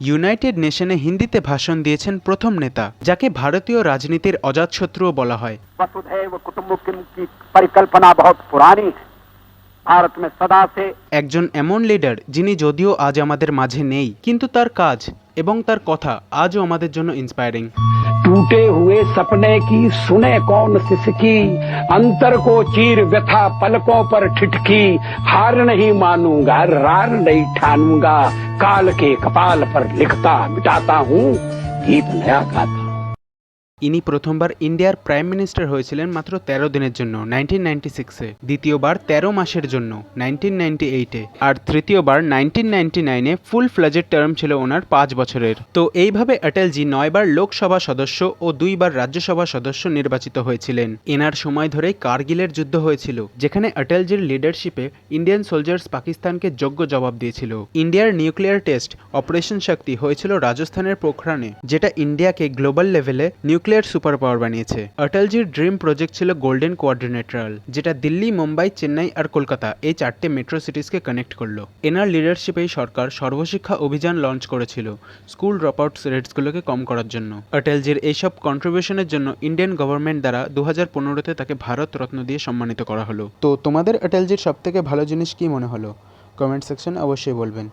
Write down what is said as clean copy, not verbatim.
United নেশনে হিন্দিতে ভাষণ দিয়েছেন প্রথম নেতা, যাকে ভারতীয় রাজনীতির অজাতশত্রুও বলা হয়। वसुधैव कुटुम्बकम की परिकल्पना बहुत पुरानी है। भारत में सदा से একজন এমন লিডার যিনি যদিও আজ আমাদের মাঝে নেই, কিন্তু তার কাজ এবং তার কথা আজও আমাদের জন্য ইন্সপায়ারিং। टूटे हुए सपने की सुने कौन सिसकी, अंतर को चीर व्यथा पलकों पर ठिठकी, हार नहीं मानूंगा रार नहीं ठानूंगा, काल के कपाल पर लिखता मिटाता हूँ गीत नया गाता। ইনি প্রথমবার ইন্ডিয়ার প্রাইম মিনিস্টার হয়েছিলেন মাত্র ১৩ দিনের জন্য 1996-এ, দ্বিতীয়বার ১৩ মাসের জন্য 1998-এ, আর তৃতীয়বার 1999-এ ফুল ফ্লেজেড টার্ম ছিল ওনার ৫ বছরের। তো এইভাবে অটলজি ৯বার লোকসভা সদস্য ও ২বার রাজ্যসভা সদস্য নির্বাচিত হয়েছিলেন। এনার সময় ধরেই কার্গিলের যুদ্ধ হয়েছিল, যেখানে অটলজির লিডারশিপে ইন্ডিয়ান সোলজার্স পাকিস্তানকে যোগ্য জবাব দিয়েছিল। ইন্ডিয়ার নিউক্লিয়ার টেস্ট অপারেশন শক্তি হয়েছিল রাজস্থানের পোখরানে, যেটা ইন্ডিয়াকে গ্লোবাল লেভেলে নিউক্লিয়ার সুপার পাওয়ার বানিয়েছে। অটলজির ড্রিম প্রজেক্ট ছিল গোল্ডেন কোয়াড্রিলেটারাল, যেটা দিল্লি, মুম্বাই, চেন্নাই আর কলকাতা এই 4টে মেট্রো সিটিসকে কানেক্ট করলো। এনার লিডারশিপেই সরকার সর্বশিক্ষা অভিযান লঞ্চ করেছিল স্কুল ড্রপ আউটস রেটসগুলোকে কম করার জন্য। অটলজির এইসব কন্ট্রিবিউশনের জন্য ইন্ডিয়ান গভর্নমেন্ট দ্বারা 2015-তে তাকে ভারত রত্ন দিয়ে সম্মানিত করা হলো। তো তোমাদের অটলজির সব থেকে ভালো জিনিস কি মনে হলো? কমেন্ট সেকশন অবশ্যই বলবেন।